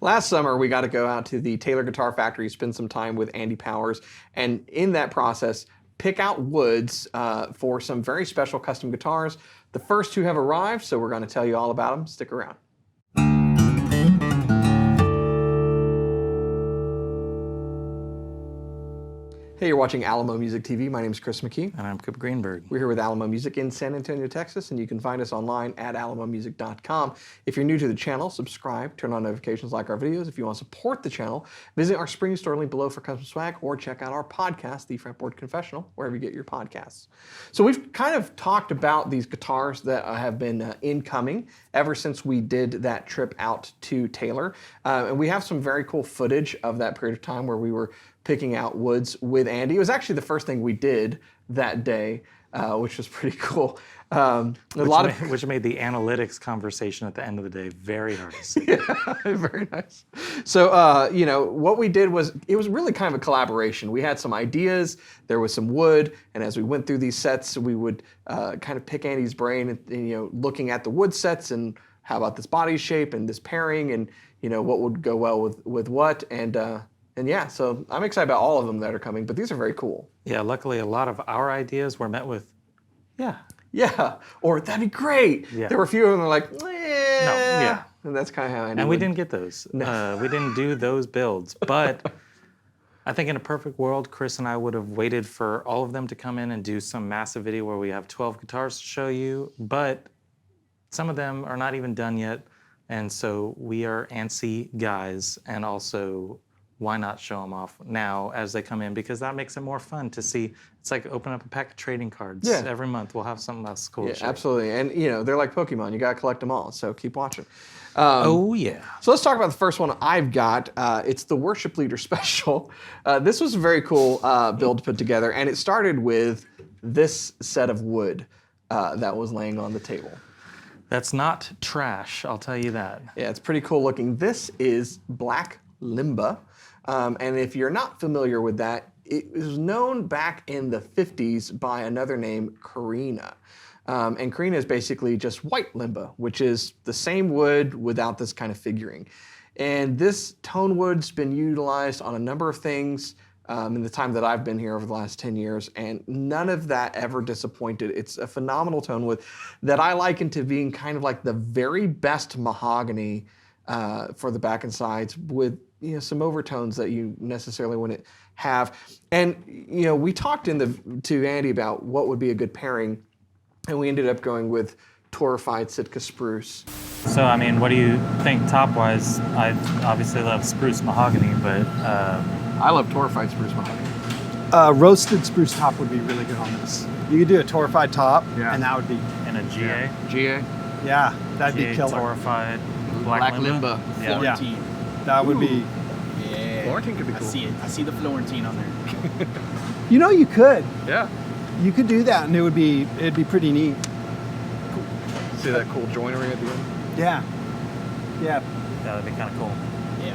Last summer, we got to go out to the Taylor Guitar Factory, spend some time with Andy Powers, and in that process, pick out woods for some very special custom guitars. The first two have arrived, so we're going to tell you all about them. Stick around. Hey, you're watching Alamo Music TV. My name is Chris McKee. And I'm Cooper Greenberg. We're here with Alamo Music in San Antonio, Texas, and you can find us online at alamomusic.com. If you're new to the channel, subscribe, turn on notifications, like our videos. If you want to support the channel, visit our spring store link below for custom swag, or check out our podcast, The Fretboard Confessional, wherever you get your podcasts. So we've kind of talked about these guitars that have been incoming ever since we did that trip out to Taylor. And we have some very cool footage of that period of time where we were picking out woods with Andy. It was actually the first thing we did that day, which was pretty cool. Which made the analytics conversation at the end of the day very nice. Yeah, very nice. So, what we did was, it was really kind of a collaboration. We had some ideas, there was some wood, and as we went through these sets, we would kind of pick Andy's brain, and, looking at the wood sets and how about this body shape and this pairing and, what would go well with what. And yeah, so I'm excited about all of them that are coming, but these are very cool. Yeah, luckily a lot of our ideas were met with, yeah, or that'd be great. Yeah. There were a few of them that were like, no, yeah. And that's kind of how I knew. And we didn't get those. No. We didn't do those builds, but I think in a perfect world, Chris and I would have waited for all of them to come in and do some massive video where we have 12 guitars to show you, but some of them are not even done yet, and so we are antsy guys, and also why not show them off now as they come in? Because that makes it more fun to see. It's like open up a pack of trading cards. Yeah. Every month we'll have something else cool to show. Absolutely. And, they're like Pokemon. You got to collect them all. So keep watching. Oh, yeah. So let's talk about the first one I've got. It's the Worship Leader Special. This was a very cool build to put together. And it started with this set of wood that was laying on the table. That's not trash, I'll tell you that. Yeah, it's pretty cool looking. This is Black Limba. And if you're not familiar with that, it was known back in the 50s by another name, Karina. And Karina is basically just white limba, which is the same wood without this kind of figuring. And this tone wood's been utilized on a number of things in the time that I've been here over the last 10 years, and none of that ever disappointed. It's a phenomenal tone wood that I liken to being kind of like the very best mahogany for the back and sides, with some overtones that you necessarily wouldn't have. And we talked to Andy about what would be a good pairing, and we ended up going with Torrefied Spruce. So, I mean, what do you think top-wise? I obviously love spruce mahogany, but I love Torrefied Spruce mahogany. Roasted spruce top would be really good on this. You could do a torrefied top, and that would be... And a GA? GA? Yeah, that'd be killer. Torrefied Black Limba. Florentine. Yeah, that would be... Yeah. Florentine could be cool. I see it. I see the Florentine on there. You could. Yeah. You could do that, and it'd be pretty neat. Cool. See that cool joinery at the end? Yeah. Yeah. That'd be kind of cool. Yeah,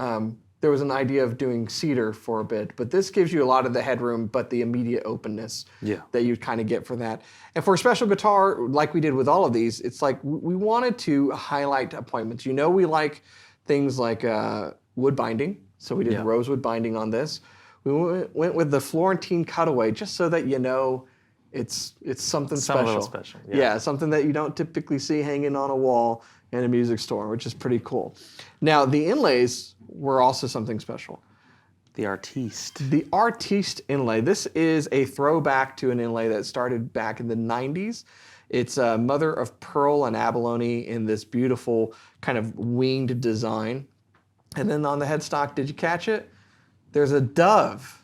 man. There was an idea of doing cedar for a bit, but this gives you a lot of the headroom, but the immediate openness that you kind of get for that. And for a special guitar, like we did with all of these, it's like we wanted to highlight appointments. We like things like wood binding, so we did rosewood binding on this. We went with the Florentine cutaway, just so that it's something special. A little special. Yeah, something that you don't typically see hanging on a wall in a music store, which is pretty cool. Now, the inlays were also something special. The Artiste. The Artiste inlay. This is a throwback to an inlay that started back in the 90s. It's a mother of pearl and abalone in this beautiful kind of winged design. And then on the headstock, did you catch it? There's a dove.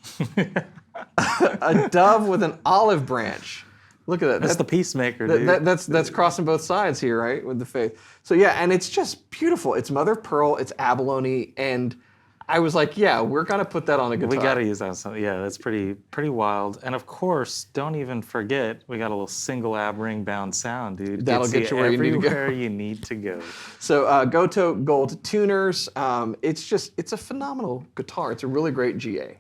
A dove with an olive branch. Look at that. That's the peacemaker, dude. That's crossing both sides here, right, with the faith. So yeah, and it's just beautiful. It's mother of pearl, it's abalone, and I was like, yeah, we're gonna put that on a guitar. We gotta use that on something. Yeah, that's pretty wild. And of course, don't even forget, we got a little single ab ring bound sound, dude. That'll get you where you need to go. Everywhere you need to go. So Goto Gold tuners. It's a phenomenal guitar. It's a really great GA.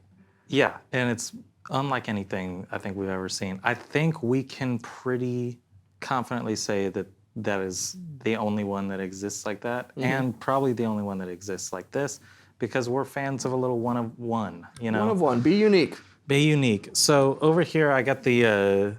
Yeah, and it's unlike anything I think we've ever seen. I think we can pretty confidently say that that is the only one that exists like that, and probably the only one that exists like this, because we're fans of a little one of one. You know, One of one. Be unique. be unique. So over here, I got the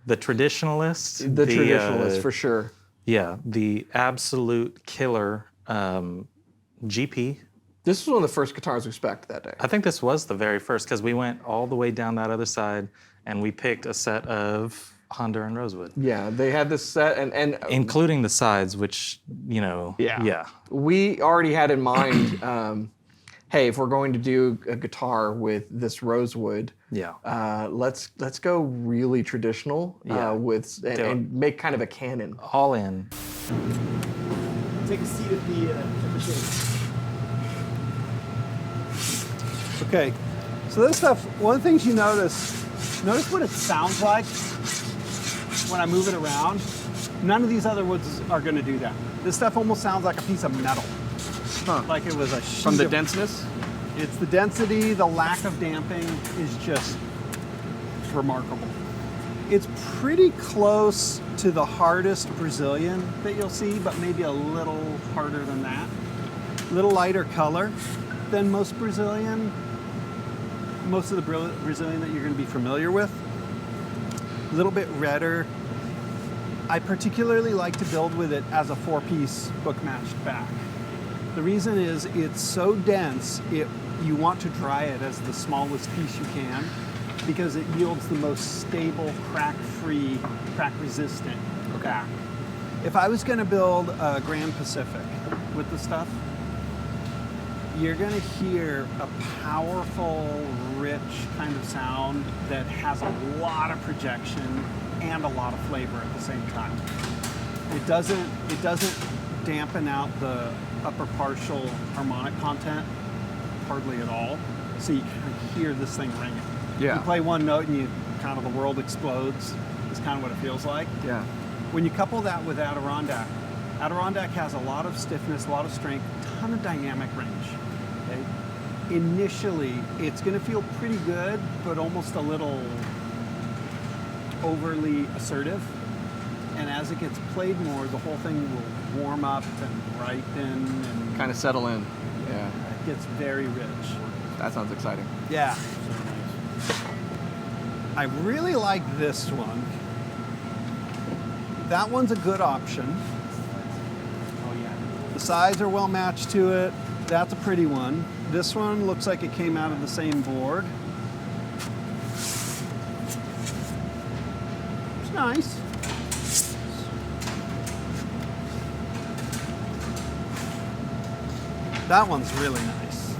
traditionalist. The traditionalist for sure. Yeah, the absolute killer GP. This was one of the first guitars we spec'd that day. I think this was the very first because we went all the way down that other side and we picked a set of Honduran Rosewood. Yeah, they had this set and Including the sides, which, you know, yeah. We already had in mind, hey, if we're going to do a guitar with this Rosewood, let's go really traditional with and make kind of a canon. All in. Take a seat at the shade. Okay, so this stuff, one of the things you notice what it sounds like when I move it around. None of these other woods are going to do that. This stuff almost sounds like a piece of metal. Like it was a sheet From the of- denseness? It's the density, the lack of damping is just remarkable. It's pretty close to the hardest Brazilian that you'll see, but maybe a little harder than that. A little lighter color than most Brazilian. Most of the Brazilian that you're going to be familiar with. A little bit redder. I particularly like to build with it as a 4-piece book-matched back. The reason is it's so dense, you want to dry it as the smallest piece you can because it yields the most stable, crack-free, crack-resistant back. If I was going to build a Grand Pacific with the stuff, you're going to hear a powerful, rich kind of sound that has a lot of projection and a lot of flavor at the same time. It doesn't dampen out the upper partial harmonic content hardly at all. So you kind of hear this thing ringing. Yeah. You play one note and the world explodes. Is kind of what it feels like. Yeah. When you couple that with Adirondack, Adirondack has a lot of stiffness, a lot of strength, a ton of dynamic range. Okay? Initially, it's going to feel pretty good, but almost a little overly assertive. And as it gets played more, the whole thing will warm up and ripen and Kind of settle in. Yeah. it gets very rich. That sounds exciting. Yeah. I really like this one. That one's a good option. Oh yeah. The sides are well matched to it. That's a pretty one. This one looks like it came out of the same board. It's nice. That one's really nice.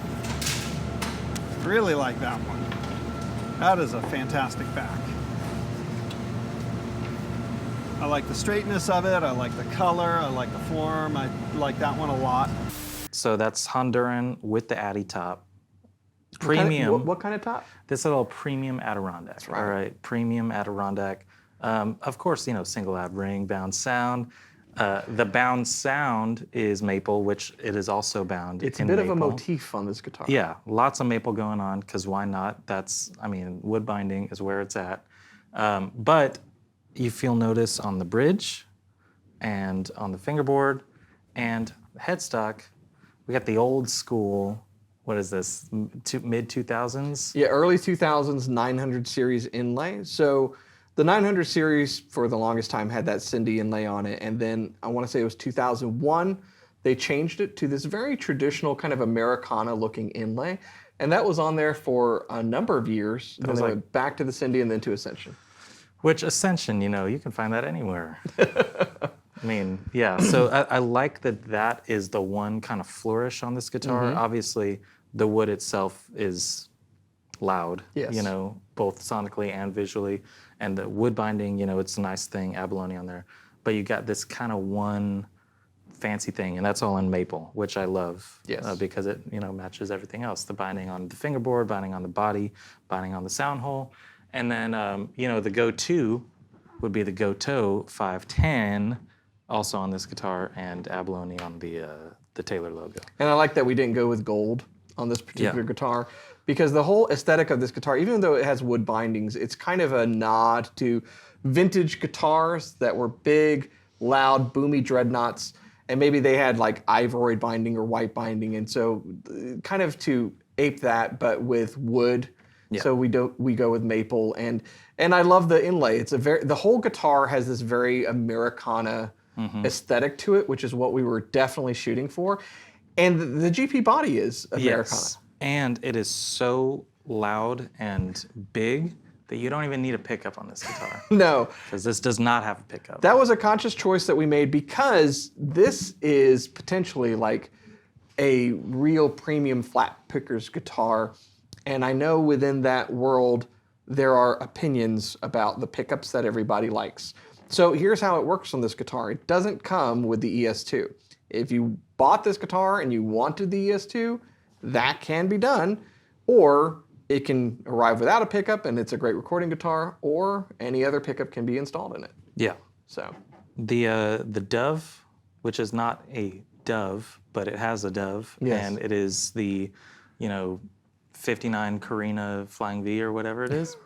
Really like that one. That is a fantastic back. I like the straightness of it. I like the color. I like the form. I like that one a lot. So that's Honduran with the Addy top. What kind of- Premium. What kind of top? This little premium Adirondack. That's right. All right, premium Adirondack. Of course, single ab ring, bound sound. The bound sound is maple, which it is also bound. It's a in bit of a maple. motif on this guitar. Yeah, lots of maple going on, because why not? Wood binding is where it's at. But if you'll notice on the bridge and on the fingerboard and headstock, we got the old school, what is this, mid 2000s? Yeah, early 2000s 900 series inlay. So the 900 series for the longest time had that Cindy inlay on it, and then I want to say it was 2001 they changed it to this very traditional kind of Americana looking inlay, and that was on there for a number of years. Then they went back to the Cindy and then to Ascension. Which Ascension, you can find that anywhere. So I like that is the one kind of flourish on this guitar. Mm-hmm. Obviously, the wood itself is loud, Yes. Both sonically and visually. And the wood binding, it's a nice thing, abalone on there. But you got this kind of one fancy thing, and that's all in maple, which I love. Yes. Because it, matches everything else. The binding on the fingerboard, binding on the body, binding on the sound hole. And then, the go-to would be the Goto 510, also on this guitar, and abalone on the Taylor logo. And I like that we didn't go with gold on this particular guitar, because the whole aesthetic of this guitar, even though it has wood bindings, it's kind of a nod to vintage guitars that were big, loud, boomy dreadnoughts, and maybe they had like ivory binding or white binding, and so kind of to ape that, but with wood. Yeah. So we go with maple, and I love the inlay. It's the whole guitar has this very Americana aesthetic to it, which is what we were definitely shooting for. And the GP body is Americana. Yes. And it is so loud and big that you don't even need a pickup on this guitar. No. Because this does not have a pickup. That was a conscious choice that we made because this is potentially like a real premium flat picker's guitar. And I know within that world, there are opinions about the pickups that everybody likes. So here's how it works on this guitar. It doesn't come with the ES2. If you bought this guitar and you wanted the ES2, that can be done. Or it can arrive without a pickup and it's a great recording guitar, or any other pickup can be installed in it. Yeah. So the Dove, which is not a dove, but it has a dove, Yes. and it is the, 59 Carina Flying V or whatever it is,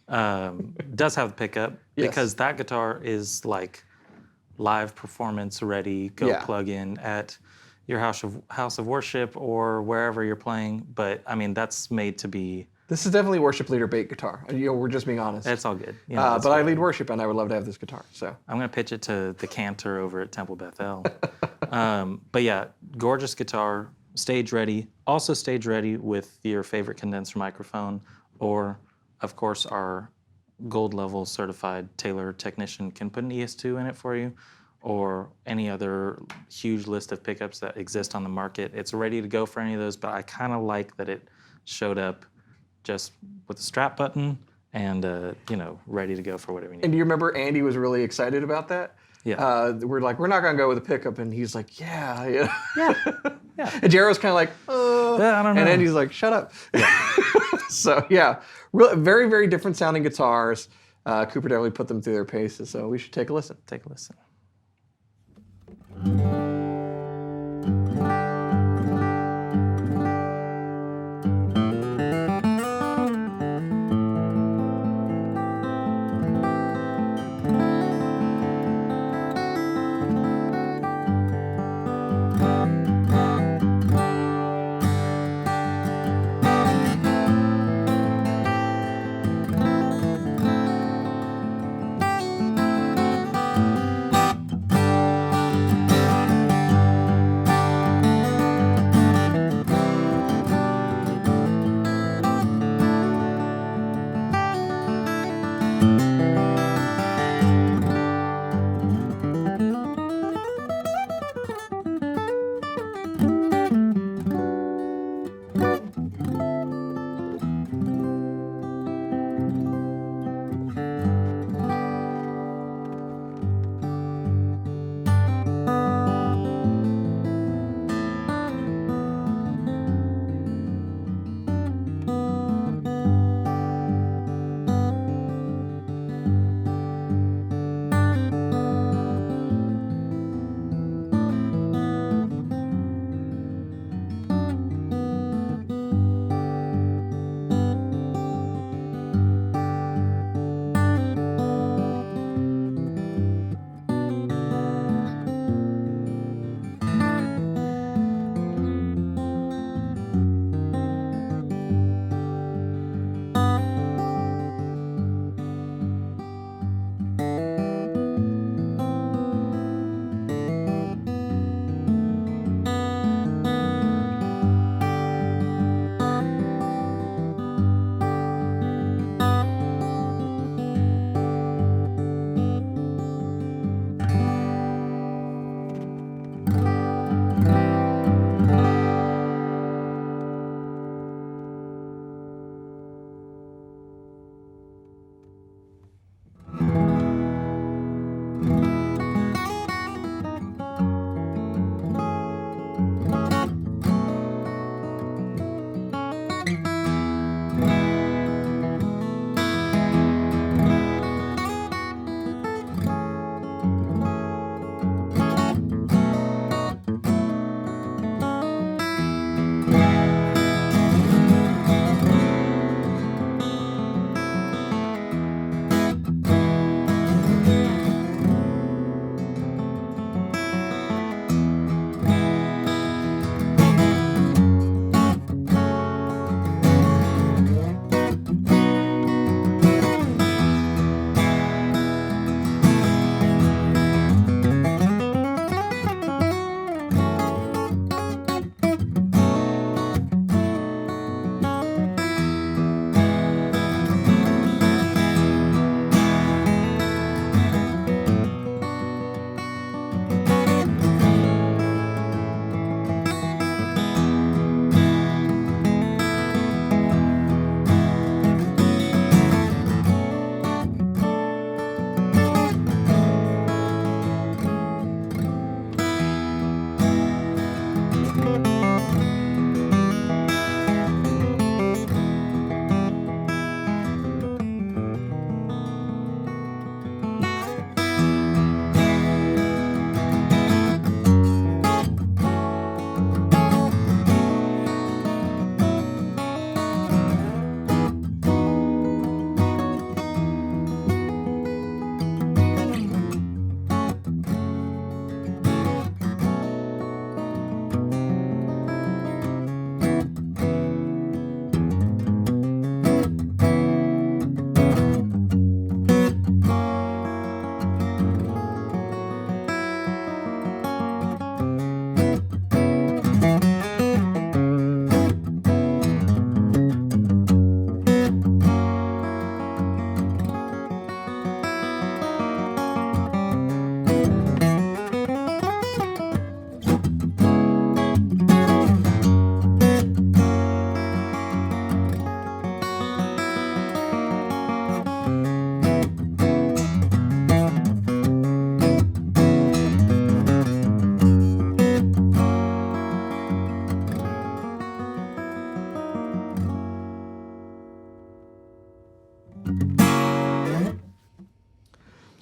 does have a pickup Yes. because that guitar is like live performance ready, go Yeah. plug in at your house of worship or wherever you're playing. But I mean, that's made to be. this is definitely worship leader bait guitar. We're just being honest. It's all good. But I lead worship and I would love to have this guitar. So I'm gonna pitch it to the cantor over at Temple Bethel. But yeah, gorgeous guitar, stage ready. Also stage ready with your favorite condenser microphone, or of course our gold level certified Taylor technician can put an ES2 in it for you, or any other huge list of pickups that exist on the market. It's ready to go for any of those, but I kind of like that it showed up just with the strap button and ready to go for whatever you need. And do you remember Andy was really excited about that? Yeah. We're like, we're not gonna go with a pickup, and he's like, yeah. Yeah. And Jared's kind of like, Yeah, I don't know. And Andy's like, shut up. So yeah, very, very different sounding guitars. Cooper definitely put them through their paces, so we should take a listen. Take a listen.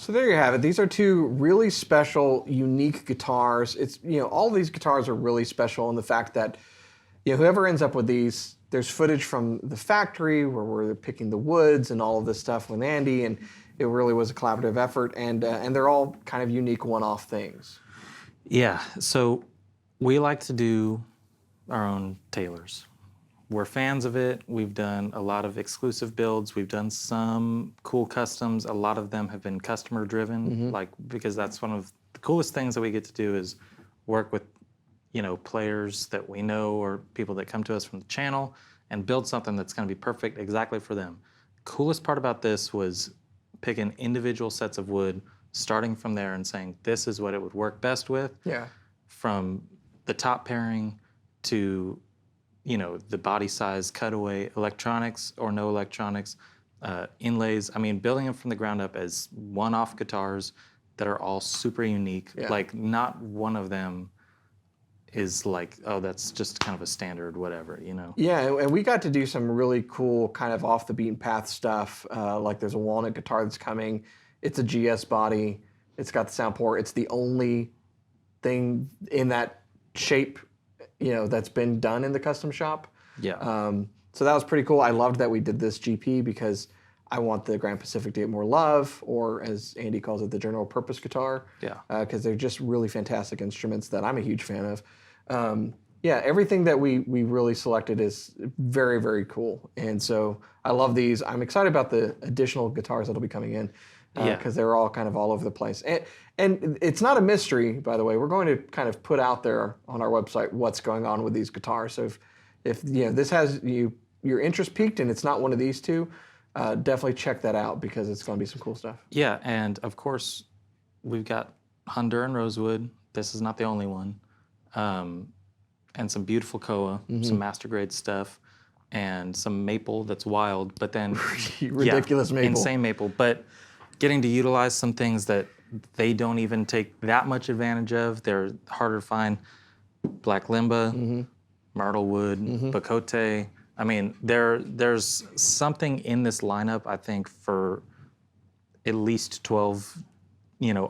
So there you have it. These are two really special, unique guitars. It's, all of these guitars are really special in the fact that, whoever ends up with these, there's footage from the factory where we're picking the woods and all of this stuff with Andy, and it really was a collaborative effort, and they're all kind of unique one-off things. Yeah, so we like to do our own tailors. We're fans of it. We've done a lot of exclusive builds. We've done some cool customs. A lot of them have been customer driven, because that's one of the coolest things that we get to do is work with, players that we know or people that come to us from the channel and build something that's going to be perfect exactly for them. Coolest part about this was picking individual sets of wood, starting from there and saying, this is what it would work best with. Yeah. From the top pairing to the body size, cutaway, electronics or no electronics, inlays. I mean, building them from the ground up as one-off guitars that are all super unique. Yeah. Like, not one of them is like, oh, that's just kind of a standard whatever, Yeah, and we got to do some really cool kind of off the beaten path stuff. Like there's a walnut guitar that's coming. It's a GS body. It's got the sound port. It's the only thing in that shape that's been done in the custom shop. Yeah. So that was pretty cool. I loved that we did this GP because I want the Grand Pacific to get more love, or as Andy calls it, the general purpose guitar. Yeah. Because they're just really fantastic instruments that I'm a huge fan of. Yeah, everything that we really selected is very, very cool. And so I love these. I'm excited about the additional guitars that'll be coming in. Because they're all kind of all over the place. And it's not a mystery, by the way. We're going to kind of put out there on our website what's going on with these guitars. So if this has your interest piqued and it's not one of these two, definitely check that out because it's going to be some cool stuff. Yeah, and of course, we've got Honduran Rosewood. This is not the only one. And some beautiful koa, some master grade stuff, and some maple that's wild, but then ridiculous maple. Insane maple. But getting to utilize some things that they don't even take that much advantage of. They're harder to find. Black Limba, myrtle wood, bacote. I mean, there's something in this lineup, I think, for at least 12,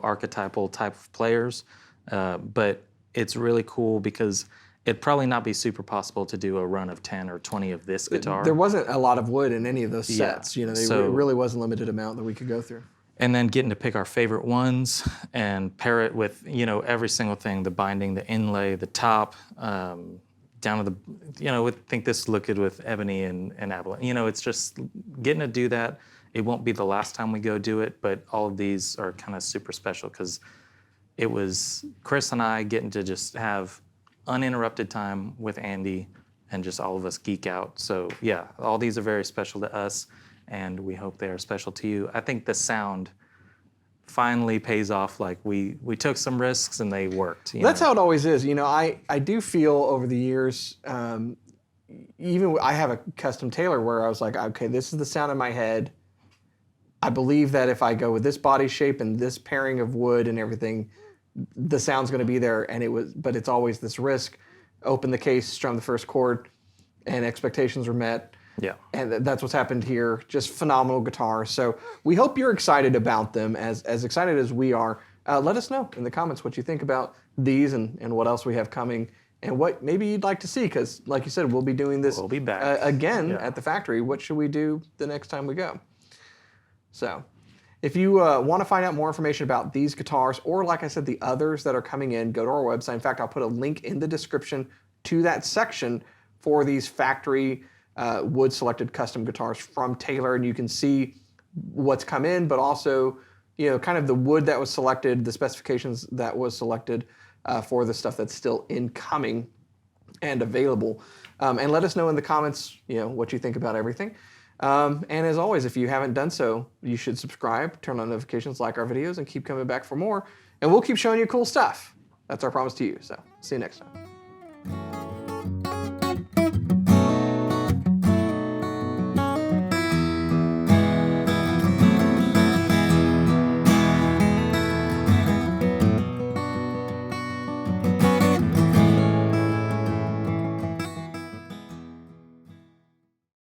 archetypal type of players. But it's really cool because it'd probably not be super possible to do a run of 10 or 20 of this guitar. There wasn't a lot of wood in any of those sets. Yeah. It really was a limited amount that we could go through. And then getting to pick our favorite ones and pair it with, every single thing, the binding, the inlay, the top, down to the, I think this look good with ebony and abalone. It's just getting to do that. It won't be the last time we go do it, but all of these are kind of super special because it was Chris and I getting to just have uninterrupted time with Andy and just all of us geek out. So yeah, all these are very special to us and we hope they are special to you. I think the sound finally pays off. Like we took some risks and they worked. That's how it always is. I do feel over the years, even I have a custom tailor where I was like, okay, this is the sound in my head. I believe that if I go with this body shape and this pairing of wood and everything, the sound's going to be there, but it's always this risk. Open the case, strum the first chord, and expectations were met. Yeah. And that's what's happened here. Just phenomenal guitar. So we hope you're excited about them, as excited as we are. Let us know in the comments what you think about these and what else we have coming and what maybe you'd like to see, because like you said, we'll be doing this we'll be back. again at the factory. What should we do the next time we go? So if you want to find out more information about these guitars, or like I said, the others that are coming in, go to our website. In fact, I'll put a link in the description to that section for these factory wood selected custom guitars from Taylor, and you can see what's come in, but also kind of the wood that was selected, the specifications that was selected for the stuff that's still incoming and available. And let us know in the comments what you think about everything. And as always, if you haven't done so, you should subscribe, turn on notifications, like our videos, and keep coming back for more. And we'll keep showing you cool stuff. That's our promise to you. So see you next time.